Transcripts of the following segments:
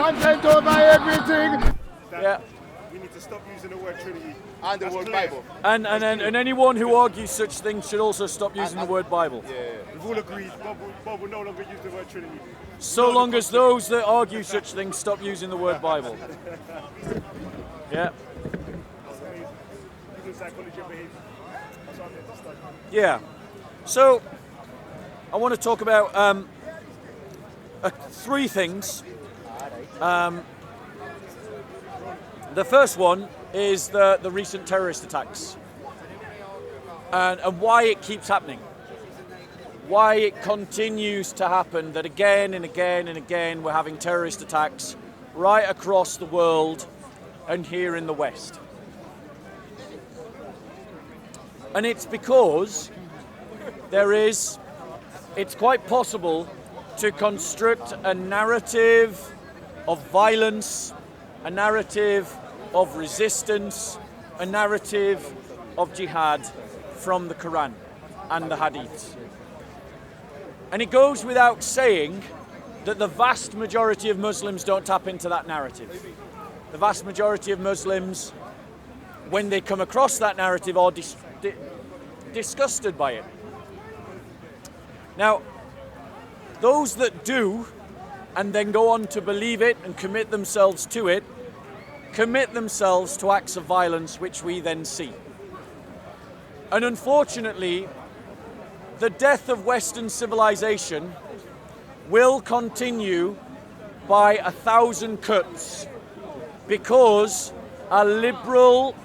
content over everything. Yeah. We need to stop using the word Trinity. And the word Bible. And anyone who argues such things should also stop using the word Bible. We've all agreed, Bob will no longer use the word Trinity. So long as those that argue such things stop using the word Bible. Yeah. Psychology of behavior. That's what I'm here to study. Yeah. So I want to talk about three things. The first one is the recent terrorist attacks and why it keeps happening. Why it continues to happen, that again and again and again we're having terrorist attacks right across the world and here in the West. And it's because it's quite possible to construct a narrative of violence, a narrative of resistance, a narrative of jihad from the Quran and the Hadiths. And it goes without saying that the vast majority of Muslims don't tap into that narrative. The vast majority of Muslims, when they come across that narrative, are disgusted by it. Now, those that do, and then go on to believe it and commit themselves to it, commit themselves to acts of violence which we then see. And unfortunately, the death of Western civilization will continue by 1,000 cuts because our liberal,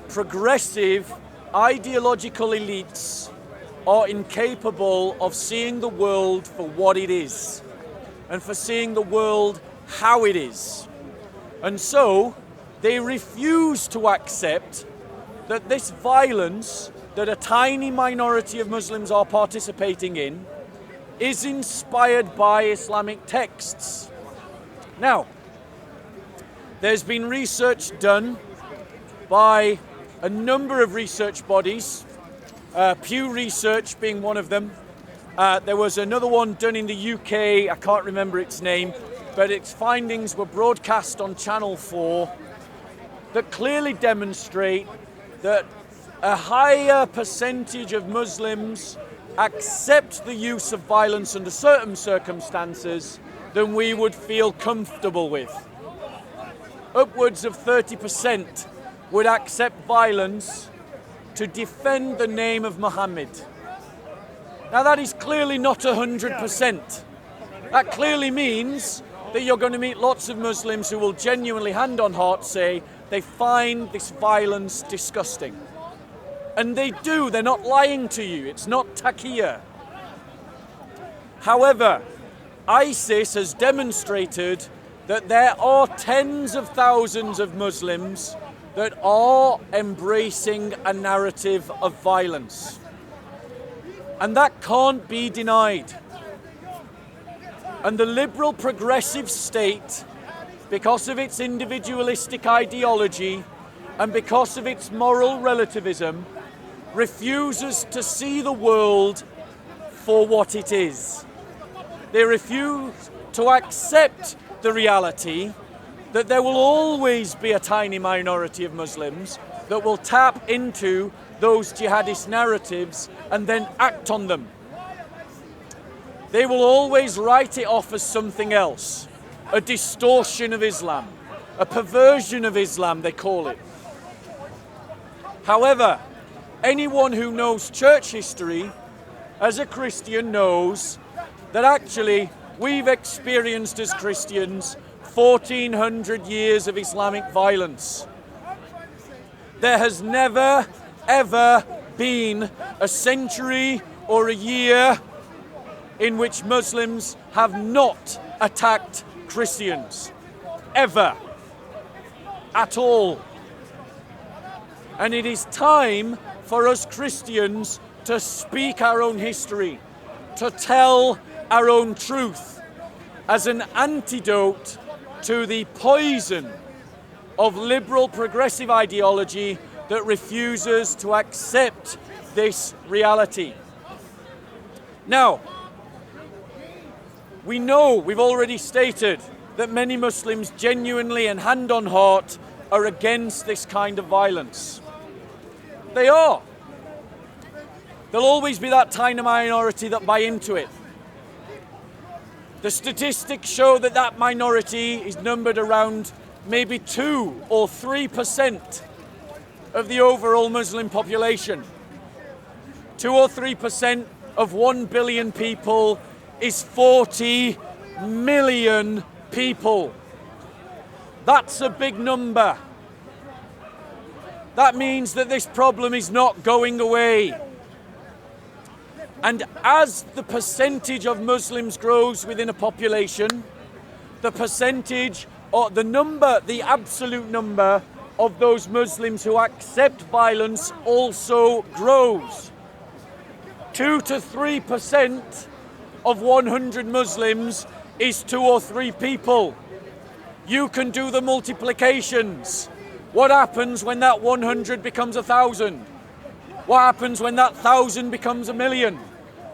progressive, ideological elites are incapable of seeing the world for what it is and for seeing the world how it is. And so they refuse to accept that this violence that a tiny minority of Muslims are participating in is inspired by Islamic texts. Now, there's been research done by a number of research bodies, Pew Research being one of them. There was another one done in the UK, I can't remember its name, but its findings were broadcast on Channel 4 that clearly demonstrate that a higher percentage of Muslims accept the use of violence under certain circumstances than we would feel comfortable with. Upwards of 30% would accept violence to defend the name of Muhammad. Now that is clearly not 100%. That clearly means that you're going to meet lots of Muslims who will genuinely, hand on heart, say they find this violence disgusting. And they do, they're not lying to you, it's not taqiyya. However, ISIS has demonstrated that there are tens of thousands of Muslims that are embracing a narrative of violence. And that can't be denied. And the liberal progressive state, because of its individualistic ideology and because of its moral relativism, refuses to see the world for what it is. They refuse to accept the reality that there will always be a tiny minority of Muslims that will tap into those jihadist narratives and then act on them. They will always write it off as something else, a distortion of Islam, a perversion of Islam, they call it. However, anyone who knows church history as a Christian knows that actually we've experienced as Christians 1400 years of Islamic violence. There has never, ever been a century or a year in which Muslims have not attacked Christians. Ever. At all. And it is time for us Christians to speak our own history, to tell our own truth as an antidote to the poison of liberal progressive ideology that refuses to accept this reality. Now, we know, we've already stated, that many Muslims genuinely and hand on heart are against this kind of violence. They are. There'll always be that tiny minority that buy into it. The statistics show that that minority is numbered around maybe 2 or 3% of the overall Muslim population. 2 or 3% of 1 billion people is 40 million people. That's a big number. That means that this problem is not going away. And as the percentage of Muslims grows within a population, the percentage or the absolute number of those Muslims who accept violence also grows. 2 to 3% of 100 Muslims is 2 or 3 people. You can do the multiplications. What happens when that 100 becomes 1,000? What happens when that 1,000 becomes 1,000,000?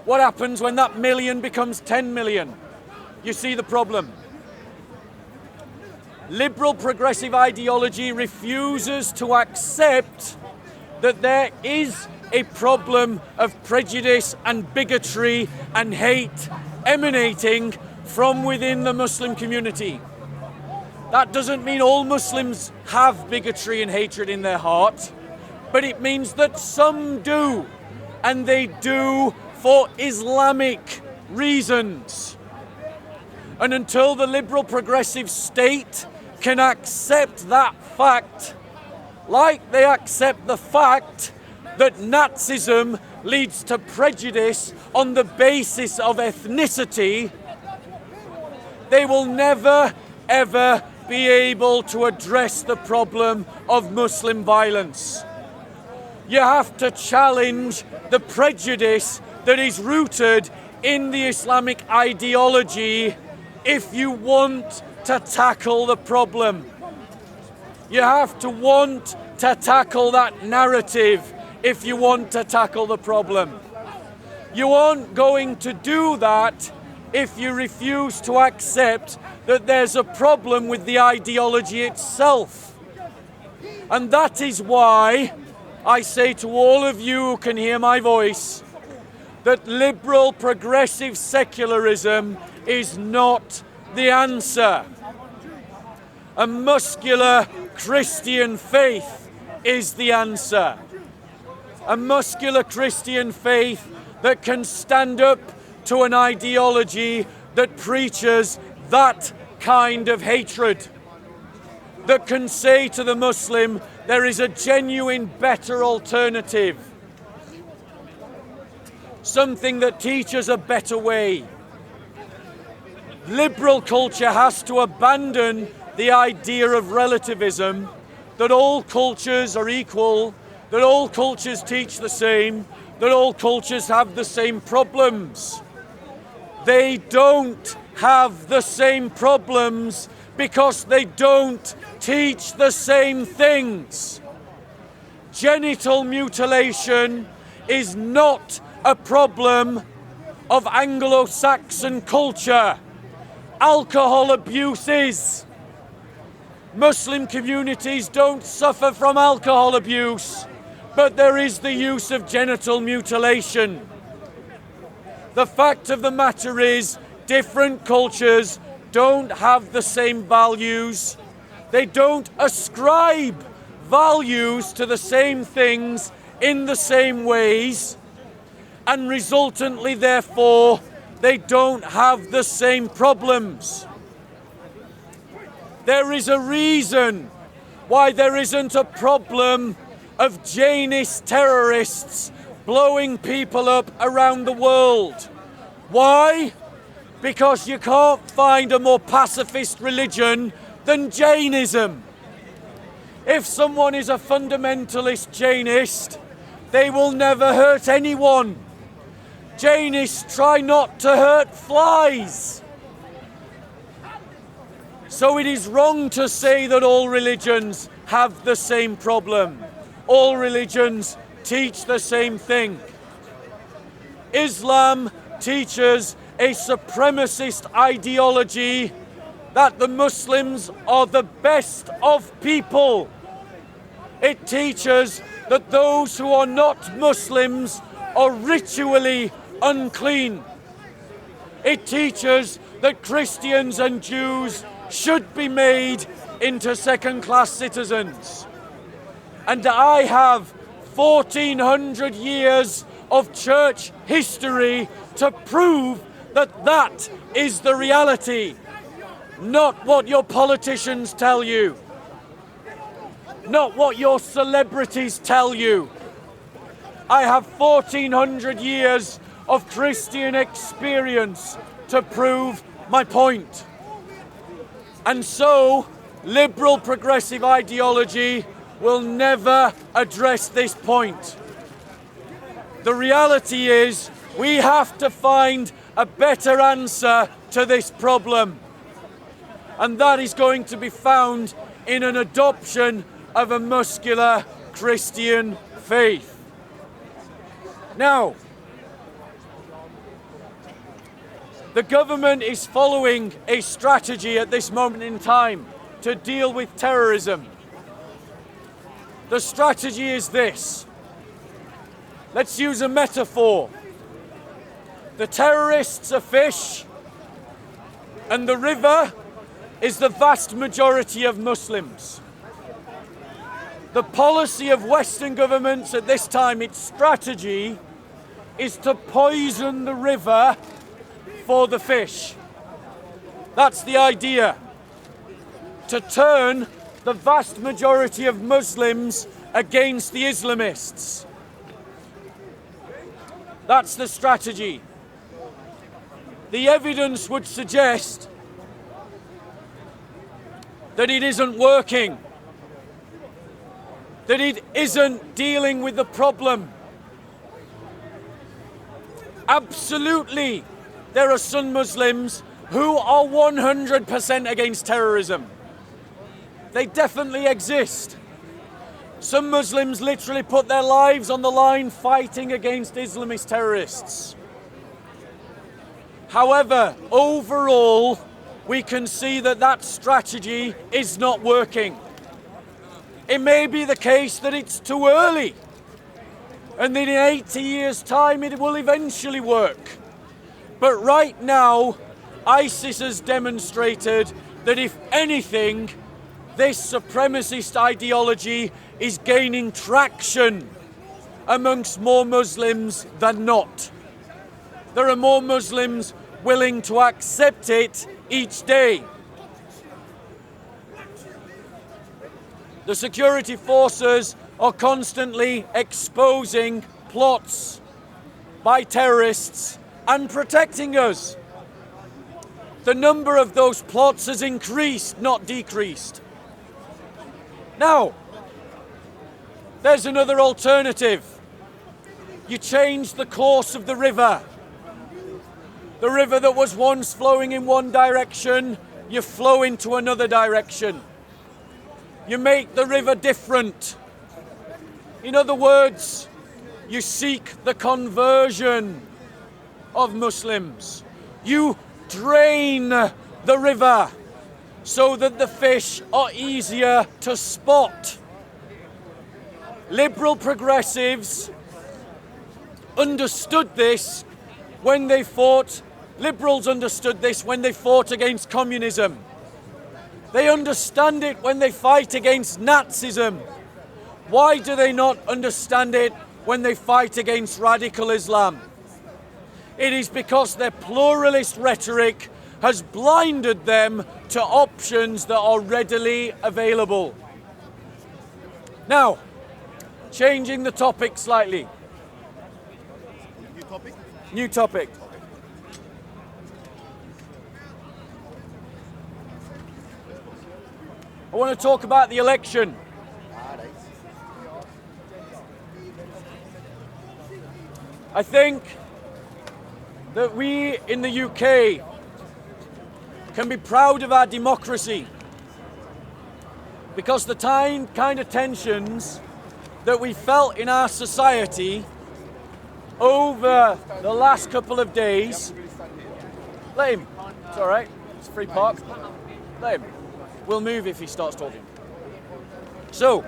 What happens when that 1,000,000 becomes 10 million? You see the problem. Liberal progressive ideology refuses to accept that there is a problem of prejudice and bigotry and hate emanating from within the Muslim community. That doesn't mean all Muslims have bigotry and hatred in their heart, but it means that some do, and they do for Islamic reasons. And until the liberal progressive state can accept that fact, like they accept the fact that Nazism leads to prejudice on the basis of ethnicity, they will never, ever be able to address the problem of Muslim violence. You have to challenge the prejudice that is rooted in the Islamic ideology if you want to tackle the problem. You have to want to tackle that narrative if you want to tackle the problem. You aren't going to do that if you refuse to accept that there's a problem with the ideology itself. And that is why I say to all of you who can hear my voice that liberal progressive secularism is not the answer. A muscular Christian faith is the answer. A muscular Christian faith that can stand up to an ideology that preaches that kind of hatred, that can say to the Muslim, there is a genuine better alternative, something that teaches a better way. Liberal culture has to abandon the idea of relativism, that all cultures are equal, that all cultures teach the same, that all cultures have the same problems. They don't have the same problems because they don't teach the same things. Genital mutilation is not a problem of Anglo-Saxon culture. Alcohol abuse is. Muslim communities don't suffer from alcohol abuse, but there is the use of genital mutilation. The fact of the matter is, different cultures don't have the same values. They don't ascribe values to the same things in the same ways, and resultantly, therefore, they don't have the same problems. There is a reason why there isn't a problem of Jainist terrorists blowing people up around the world. Why? Because you can't find a more pacifist religion than Jainism. If someone is a fundamentalist Jainist, they will never hurt anyone. Jainists try not to hurt flies. So it is wrong to say that all religions have the same problem. All religions teach the same thing. Islam teaches a supremacist ideology that the Muslims are the best of people. It teaches that those who are not Muslims are ritually unclean. It teaches that Christians and Jews should be made into second-class citizens. And I have 1400 years of church history to prove that that is the reality, not what your politicians tell you, not what your celebrities tell you. I have 1400 years of Christian experience to prove my point. And so, liberal progressive ideology will never address this point. The reality is, we have to find a better answer to this problem. And that is going to be found in an adoption of a muscular Christian faith. Now, the government is following a strategy at this moment in time to deal with terrorism. The strategy is this. Let's use a metaphor. The terrorists are fish, and the river is the vast majority of Muslims. The policy of Western governments at this time, its strategy, is to poison the river for the fish. That's the idea. To turn the vast majority of Muslims against the Islamists. That's the strategy. The evidence would suggest that it isn't working, that it isn't dealing with the problem. Absolutely, there are some Muslims who are 100% against terrorism. They definitely exist. Some Muslims literally put their lives on the line fighting against Islamist terrorists. However, overall, we can see that that strategy is not working. It may be the case that it's too early, and that in 80 years' time it will eventually work. But right now, ISIS has demonstrated that if anything, this supremacist ideology is gaining traction amongst more Muslims than not. There are more Muslims willing to accept it each day. The security forces are constantly exposing plots by terrorists and protecting us. The number of those plots has increased, not decreased. Now, there's another alternative. You change the course of the river. The river that was once flowing in one direction, you flow into another direction. You make the river different. In other words, you seek the conversion of Muslims. You drain the river so that the fish are easier to spot. Liberal progressives understood this when they fought. Liberals understood this when they fought against communism. They understand it when they fight against Nazism. Why do they not understand it when they fight against radical Islam? It is because their pluralist rhetoric has blinded them to options that are readily available. Now, changing the topic slightly. New topic? New topic. I want to talk about the election. I think that we in the UK can be proud of our democracy because the kind of tensions that we felt in our society over the last couple of days. Let him. It's all right. It's free park. Let him. We'll move if he starts talking. So,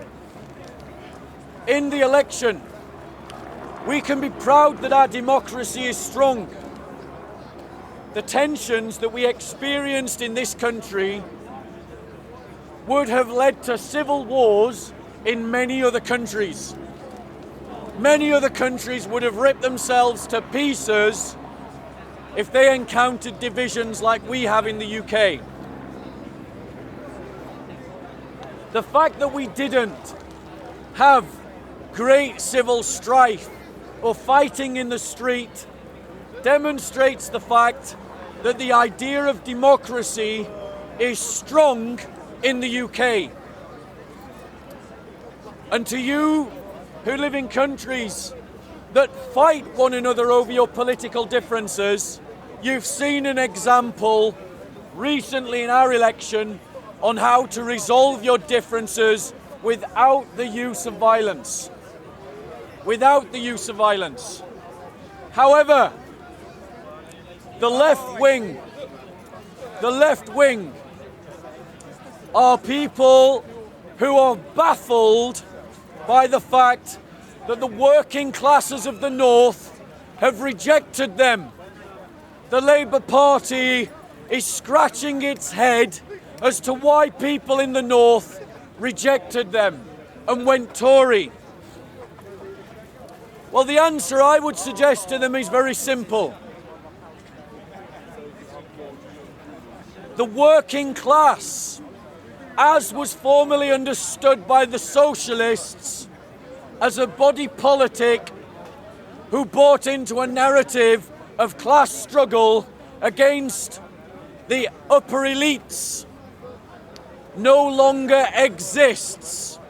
in the election, we can be proud that our democracy is strong. The tensions that we experienced in this country would have led to civil wars in many other countries. Many other countries would have ripped themselves to pieces if they encountered divisions like we have in the UK. The fact that we didn't have great civil strife or fighting in the street demonstrates the fact that the idea of democracy is strong in the UK. And to you who live in countries that fight one another over your political differences, you've seen an example recently in our election on how to resolve your differences without the use of violence. Without the use of violence. However, the left wing are people who are baffled by the fact that the working classes of the North have rejected them. The Labour Party is scratching its head as to why people in the North rejected them and went Tory. Well, the answer I would suggest to them is very simple. The working class, as was formerly understood by the socialists as a body politic who bought into a narrative of class struggle against the upper elites, no longer exists.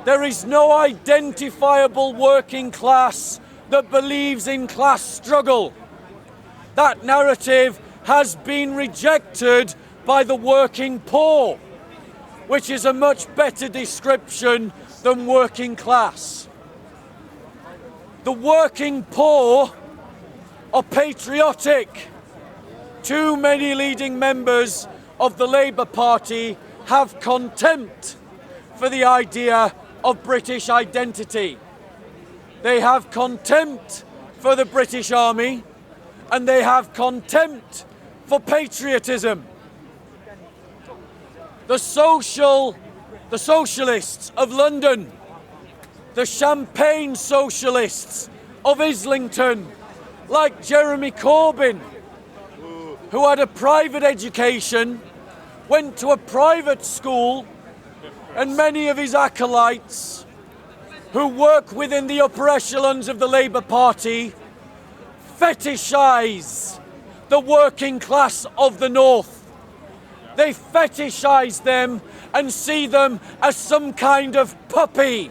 There is no identifiable working class that believes in class struggle. That narrative has been rejected by the working poor, which is a much better description than working class. The working poor are patriotic. Too many leading members of the Labour Party have contempt for the idea of British identity. They have contempt for the British Army, and they have contempt for patriotism. The socialists of London, the champagne socialists of Islington, like Jeremy Corbyn, who had a private education, went to a private school, and many of his acolytes who work within the upper echelons of the Labour Party fetishise the working class of the North. They fetishise them and see them as some kind of puppy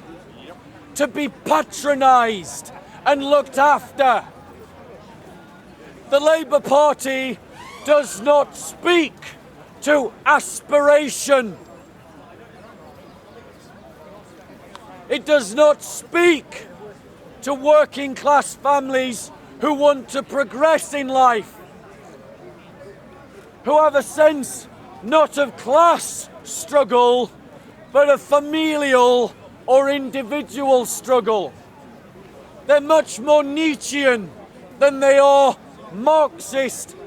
to be patronised and looked after. The Labour Party does not speak to aspiration. It does not speak to working class families who want to progress in life, who have a sense not of class struggle, but of familial or individual struggle. They're much more Nietzschean than they are Marxist,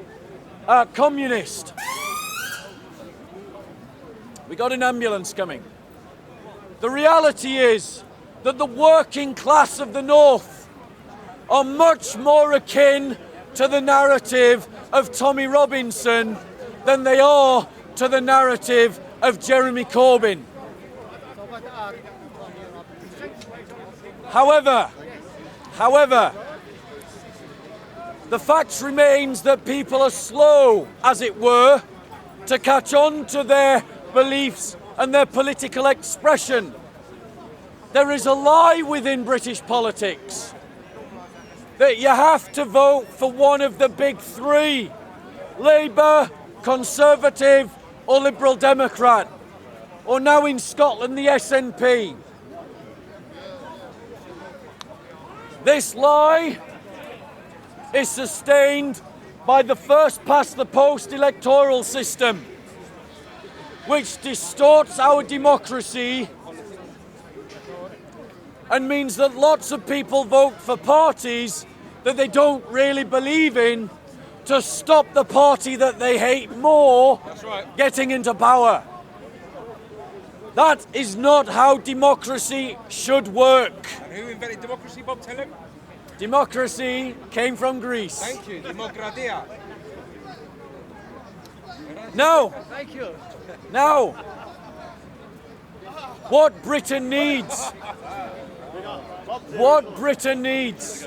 communist. We got an ambulance coming. The reality is that the working class of the North are much more akin to the narrative of Tommy Robinson than they are to the narrative of Jeremy Corbyn. However, the fact remains that people are slow, as it were, to catch on to their beliefs and their political expression. There is a lie within British politics that you have to vote for one of the big three: Labour, Conservative or Liberal Democrat, or now in Scotland the SNP. This lie is sustained by the first past the post electoral system. which distorts our democracy and means that lots of people vote for parties that they don't really believe in to stop the party that they hate more getting into power. That is not how democracy should work. And who invented democracy, Bob? Tell him. Democracy came from Greece. Thank you. Demokratia. Now, Thank you. now, what Britain needs, what Britain needs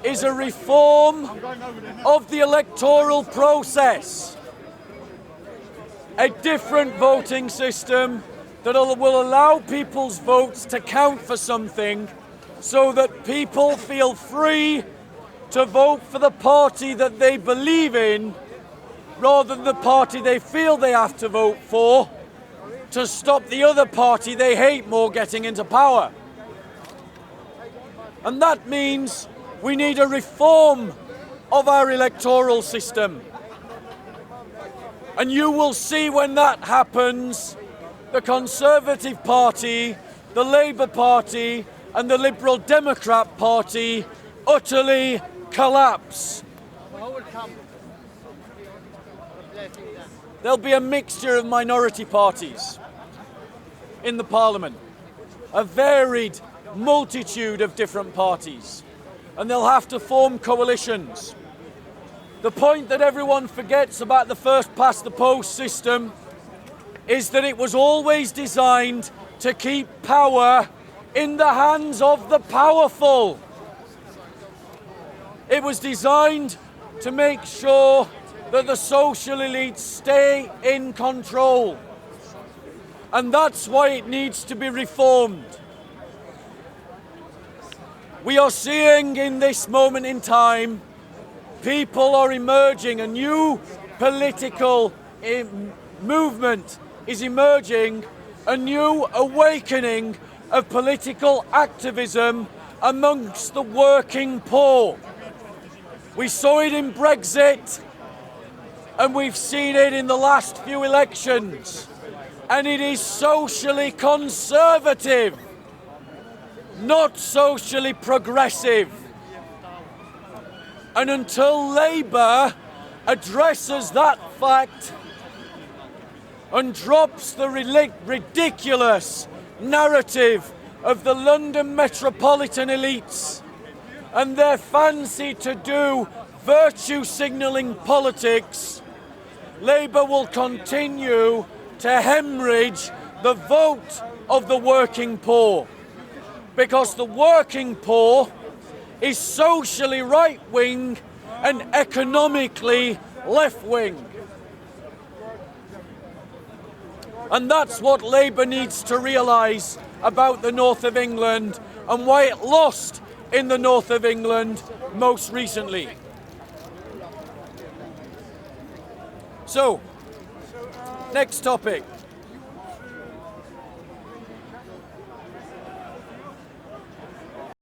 is a reform of the electoral process. A different voting system that will allow people's votes to count for something so that people feel free to vote for the party that they believe in rather than the party they feel they have to vote for to stop the other party they hate more getting into power. And that means we need a reform of our electoral system. And you will see when that happens, the Conservative Party, the Labour Party, and the Liberal Democrat Party utterly collapse. There'll be a mixture of minority parties in the Parliament, a varied multitude of different parties, and they'll have to form coalitions. The point that everyone forgets about the first past the post system is that it was always designed to keep power in the hands of the powerful. It was designed to make sure that the social elites stay in control. And that's why it needs to be reformed. We are seeing in this moment in time, people are emerging, a new political movement is emerging, a new awakening of political activism amongst the working poor. We saw it in Brexit, and we've seen it in the last few elections, and it is socially conservative, not socially progressive. And until Labour addresses that fact and drops the ridiculous narrative of the London metropolitan elites and their fancy to do virtue signalling politics, Labour will continue to hemorrhage the vote of the working poor. Because the working poor is socially right-wing and economically left-wing. And that's what Labour needs to realise about the north of England and why it lost in the north of England most recently. So, next topic.